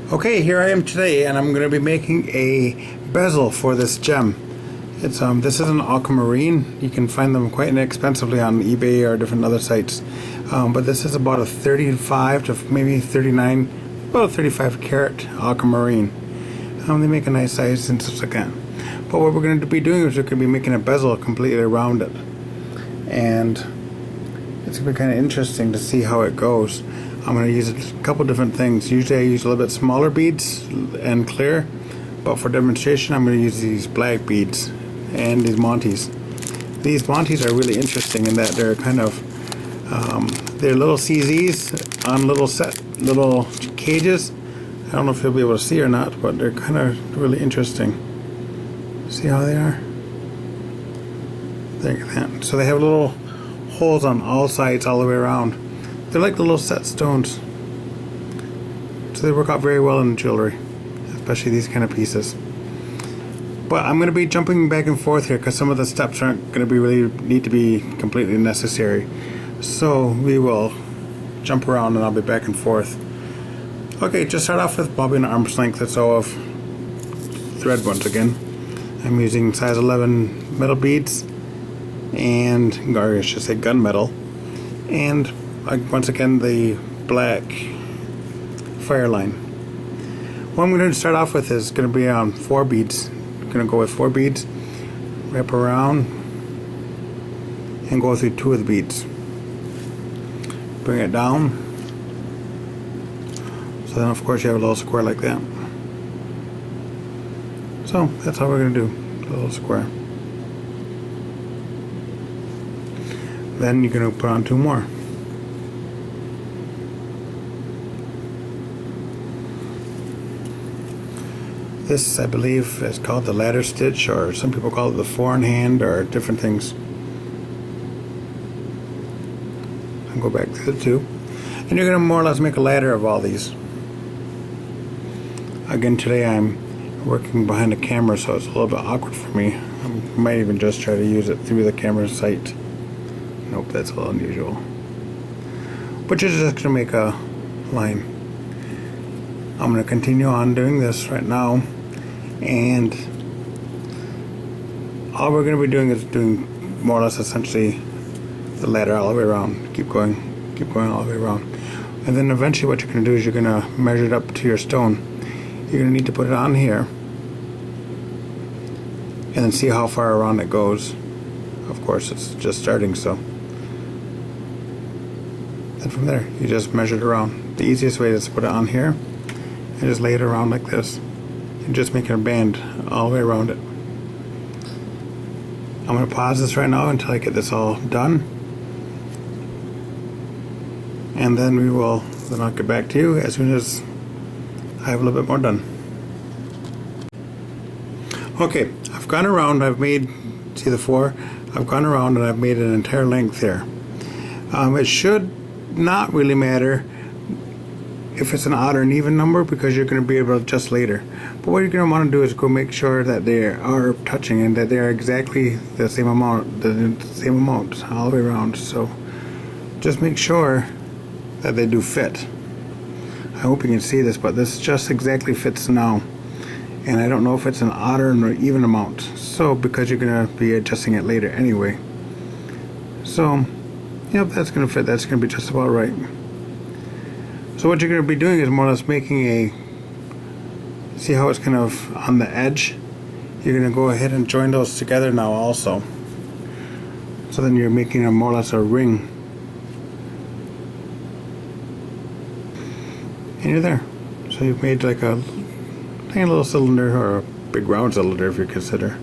Okay, here I am today, and I'm going to be making a bezel for this gem. This is an aquamarine. You can find them quite inexpensively on eBay or different other sites. But this is about a 35 to maybe 39, about a 35 carat aquamarine. They make a nice size since it's like that. But what we're going to be doing is we're going to be making a bezel completely around it, and it's going to be kind of interesting to see how it goes. I'm going to use a couple different things. Usually I use a little bit smaller beads and clear, but for demonstration I'm going to use these black beads and these Montes. These Montes are really interesting in that they're kind of they're little CZs on little cages. I don't know if you'll be able to see or not, but they're kind of really interesting. See how they are? Like that. So they have little holes on all sides all the way around. They're like little set stones, so they work out very well in jewelry, especially these kind of pieces. But I'm going to be jumping back and forth here because some of the steps aren't going to be really need to be completely necessary. So we will jump around and I'll be back and forth. Okay, just start off with bobbing arm's length or so of thread once again. I'm using size 11 metal beads, and, or I should say gunmetal, and once again the black fire line. What I'm going to start off with is going to be on 4 beads. I'm going to go with 4 beads, wrap around, and go through 2 of the beads. Bring it down. So then of course you have a little square like that. So that's how we're going to do a little square. Then you're going to put on 2 more. This, I believe, is called the ladder stitch, or some people call it the 4-in-hand, or different things. I'll go back to the 2. And you're going to more or less make a ladder of all these. Again, today I'm working behind the camera, so it's a little bit awkward for me. I might even just try to use it through the camera sight. Nope, that's a little unusual. But you're just going to make a line. I'm going to continue on doing this right now, and all we're going to be doing is doing more or less essentially the ladder all the way around. Keep going all the way around. And then eventually what you're going to do is you're going to measure it up to your stone. You're going to need to put it on here and then see how far around it goes. Of course, it's just starting, so. Then from there, you just measure it around. The easiest way is to put it on here and just lay it around like this. And just make a band all the way around it. I'm going to pause this right now until I get this all done. And then I'll get back to you as soon as I have a little bit more done. Okay, I've gone around, I've made, see the 4? I've gone around and I've made an entire length there. It should not really matter if it's an odd or an even number, because you're going to be able to adjust later. But what you're going to want to do is go make sure that they are touching and that they are exactly the same amount all the way around. So just make sure that they do fit. I hope you can see this, but this just exactly fits now. And I don't know if it's an odd or an even amount. So, because you're going to be adjusting it later anyway. So, yep, that's going to fit. That's going to be just about right. So what you're going to be doing is more or less making a, see how it's kind of on the edge? You're going to go ahead and join those together now also. So then you're making a more or less a ring. And you're there. So you've made like a tiny little cylinder, or a big round cylinder if you consider.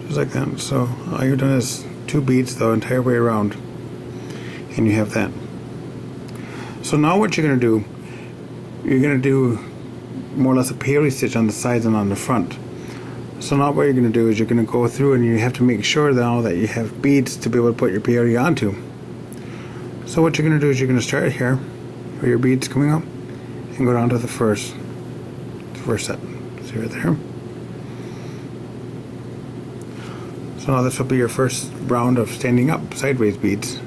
Just like that. So all you've done is 2 beads the entire way around. And you have that. So now what you're going to do, you're going to do more or less a peyote stitch on the sides and on the front. So now what you're going to do is you're going to go through and you have to make sure now that you have beads to be able to put your peyote onto. So what you're going to do is you're going to start here, where your beads coming up, and go down to the first set. See right there? So now this will be your first round of standing up sideways beads.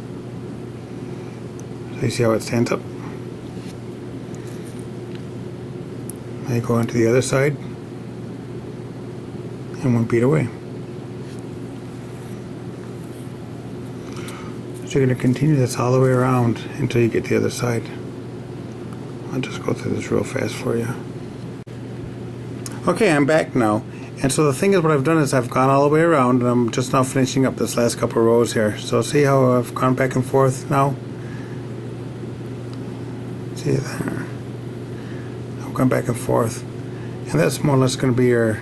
So you see how it stands up? Now you go onto the other side and 1 bead away. So you're going to continue this all the way around until you get to the other side. I'll just go through this real fast for you. Okay, I'm back now. And so the thing is, what I've done is I've gone all the way around, and I'm just now finishing up this last couple of rows here. So see how I've gone back and forth now? See there? I've gone back and forth. And that's more or less going to be your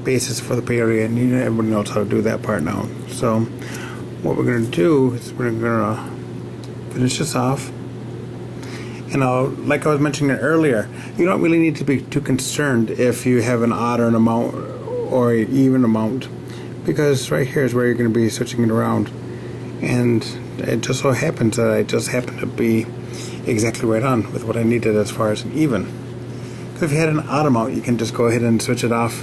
basis for the peyote, and everybody knows how to do that part now. So what we're going to do is we're going to finish this off. And like I was mentioning earlier, you don't really need to be too concerned if you have an odd or an amount or an even amount, because right here is where you're going to be switching it around. And it just so happens that I just happen to be exactly right on with what I needed as far as an even. Because if you had an odd amount, you can just go ahead and switch it off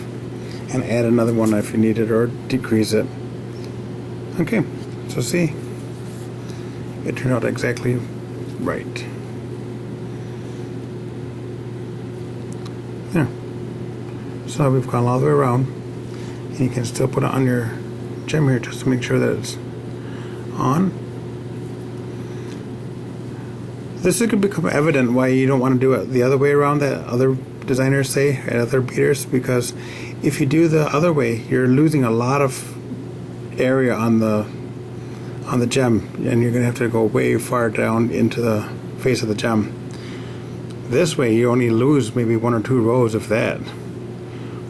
and add another one if you need it, or decrease it. Okay, so see, it turned out exactly right. There. So now we've gone all the way around, and you can still put it on your gem here just to make sure that it's on. This is going to become evident why you don't want to do it the other way around that other designers say, and other beaters, because if you do the other way, you're losing a lot of area on the gem, and you're going to have to go way far down into the face of the gem. This way you only lose maybe 1 or 2 rows of that.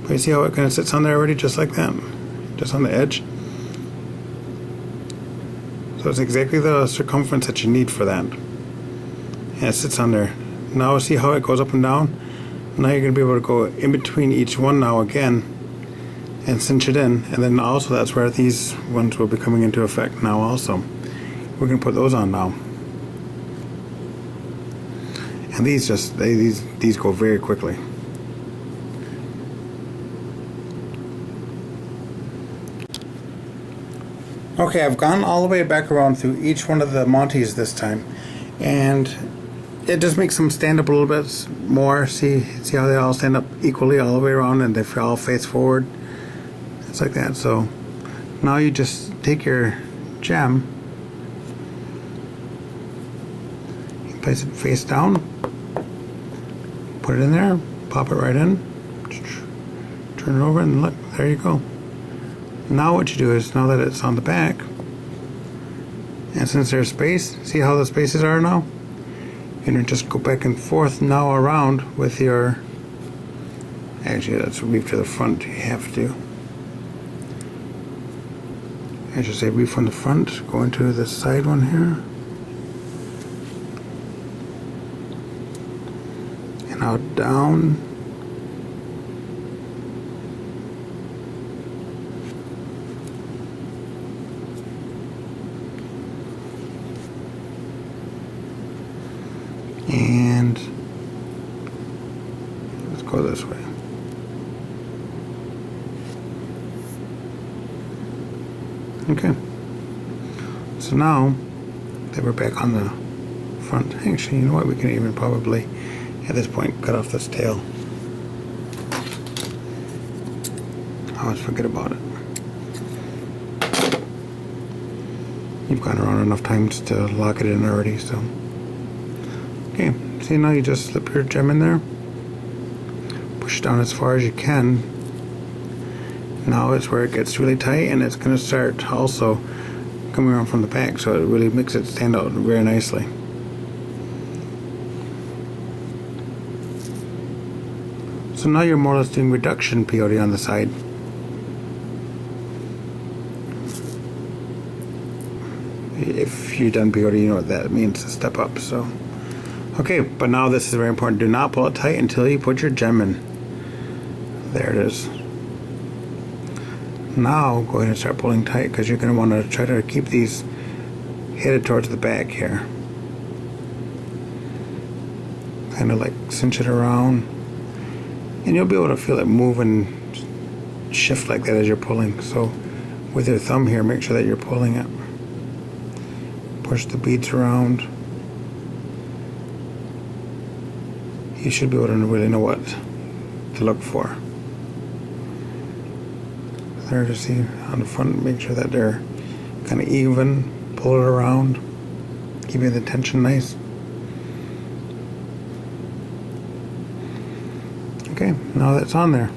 But you see how it kind of sits on there already, just like that, just on the edge. So it's exactly the circumference that you need for that, and it sits on there. Now see how it goes up and down? Now you're going to be able to go in between each one now again and cinch it in, and then also that's where these ones will be coming into effect now also. We're going to put those on now. And these these go very quickly. Okay, I've gone all the way back around through each one of the Monties this time, and it just makes them stand up a little bit more. See how they all stand up equally all the way around, and they all face forward. It's like that. So now you just take your gem, you place it face down, put it in there, pop it right in, turn it over, and look, there you go. Now what you do is, now that it's on the back, and since there's space, see how the spaces are now? You're going to just go back and forth now around with your, actually let's weave to the front, you have to. I should say weave from the front, go into the side one here. And now down. And let's go this way. Okay. So now that we're back on the front, actually, you know what? We can even probably, at this point, cut off this tail. I always forget about it. You've gone around enough times to lock it in already, so. Okay, see, now you just slip your gem in there, push it down as far as you can. Now it's where it gets really tight, and it's going to start also coming around from the back, so it really makes it stand out very nicely. So now you're more or less doing reduction peyote on the side. If you've done peyote, you know what that means, to step up. So okay, but now this is very important. Do not pull it tight until you put your gem in. There it is. Now go ahead and start pulling tight, because you're going to want to try to keep these headed towards the back here. Kind of like cinch it around, and you'll be able to feel it move and shift like that as you're pulling. So with your thumb here, make sure that you're pulling it. Push the beads around. you should be able to really know what to look for. There to see on the front, make sure that they're kind of even, pull it around, keeping the tension nice. Okay, now that's on there.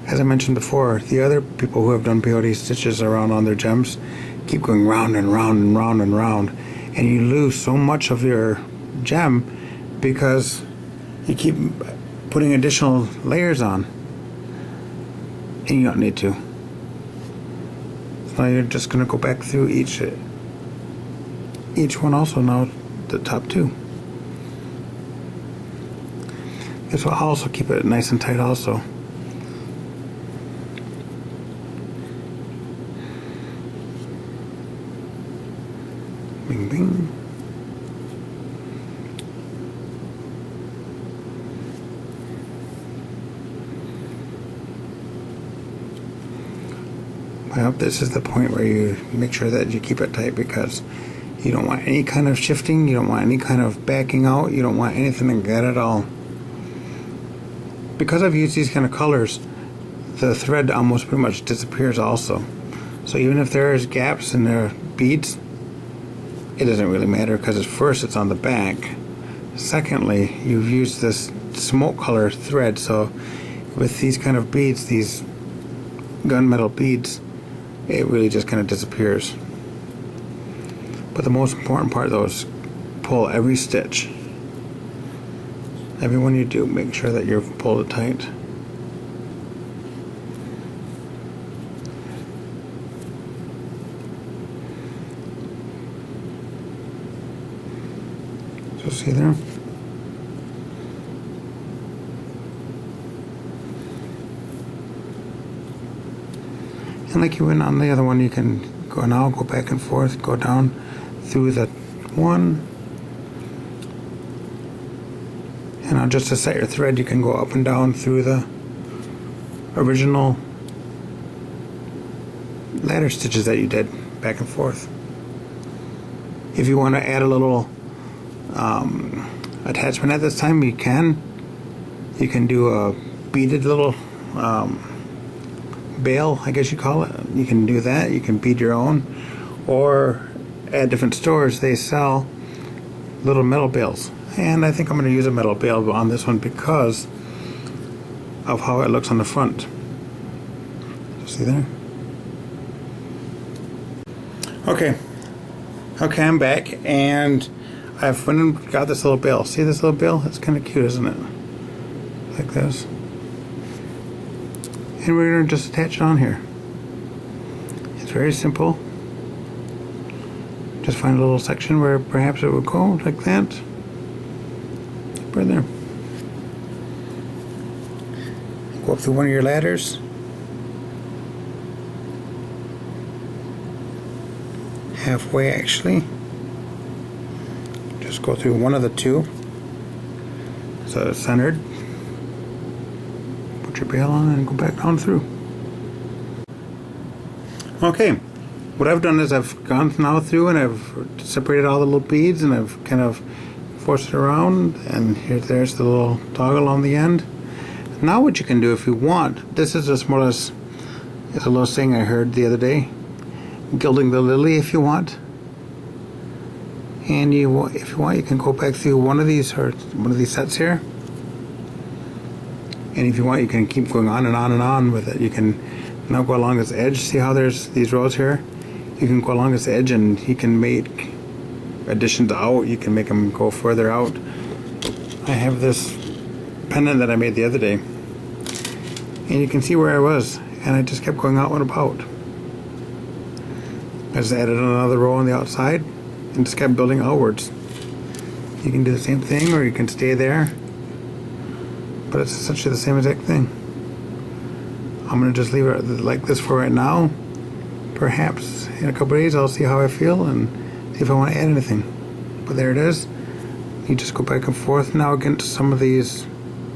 As I mentioned before, the other people who have done peyote stitches around on their gems keep going round and round and round and round, and you lose so much of your gem because you keep putting additional layers on, and you don't need to. So now you're just going to go back through each one also, now the top two. This will also keep it nice and tight also. Bing, bing. Well, this is the point where you make sure that you keep it tight, because you don't want any kind of shifting, you don't want any kind of backing out, you don't want anything like that at all. Because I've used these kind of colors, the thread almost pretty much disappears also. So even if there's gaps in the beads, it doesn't really matter, because first it's on the back. Secondly, you've used this smoke color thread, so with these kind of beads, these gunmetal beads, it really just kind of disappears. But the most important part though is pull every stitch. Every one you do, make sure that you're pulled it tight. So see there? And like you went on the other one, you can go now, go back and forth, go down through the one. And now just to set your thread, you can go up and down through the original ladder stitches that you did, back and forth. If you want to add a little attachment at this time, you can. You can do a beaded little bail, I guess you call it. You can do that. You can bead your own, or at different stores they sell little metal bails. And I think I'm going to use a metal bail on this one because of how it looks on the front. See there? Okay, I'm back, and I've went and got this little bail. See this little bail? It's kind of cute, isn't it? Like this. And we're going to just attach it on here. It's very simple. Just find a little section where perhaps it would go like that. Right there. Go up through one of your ladders. Halfway, actually. Just go through one of the two, so it's centered. Put your bail on and go back down through. Okay, what I've done is I've gone now through and I've separated all the little beads, and I've kind of forced it around, and there's the little toggle on the end. Now what you can do if you want, this is just more or less, it's a little saying I heard the other day, gilding the lily if you want. And if you want, you can go back through one of these, or one of these sets here. And if you want, you can keep going on and on and on with it. You can now go along this edge. See how there's these rows here? You can go along this edge, and you can make additions out. You can make them go further out. I have this pendant that I made the other day, and you can see where I was, and I just kept going out and about. I just added another row on the outside and just kept building outwards. You can do the same thing, or you can stay there, but it's essentially the same exact thing. I'm going to just leave it like this for right now. Perhaps in a couple of days I'll see how I feel and see if I want to add anything. But there it is. You just go back and forth now against some of these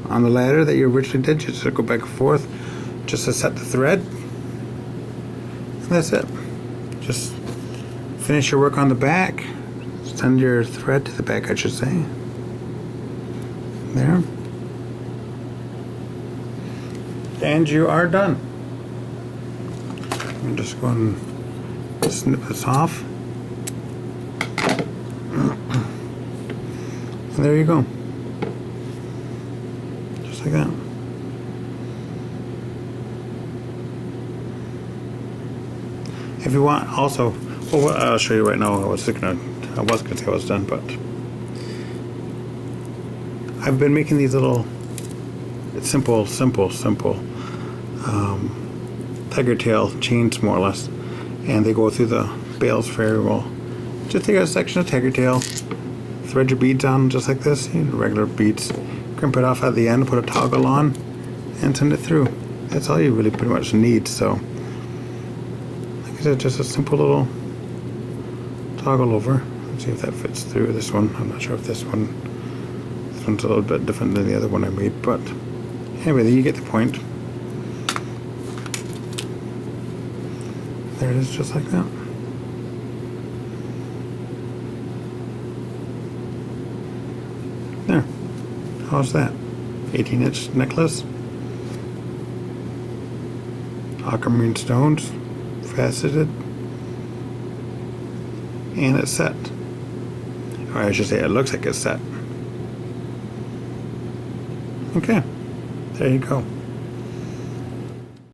on the ladder that you originally did. You just go back and forth just to set the thread. And that's it. Just finish your work on the back, extend your thread to the back, I should say. There. And you are done. I'm just going to snip this off. And there you go. Just like that. If you want, also, well, I'll show you right now. I was gonna say I was done, but I've been making these little simple tiger tail chains, more or less, and they go through the bales very well. Just take a section of tiger tail, thread your beads on just like this, regular beads, crimp it off at the end, put a toggle on, and send it through. That's all you really pretty much need. So, like I said, just a simple little toggle over. Let's see if that fits through this one. I'm not sure if this one's a little bit different than the other one I made, but anyway, you get the point. There it is, just like that. There. How's that? 18-inch necklace. Aquamarine stones, faceted, and it's set. Or I should say, it looks like it's set. Okay, there you go.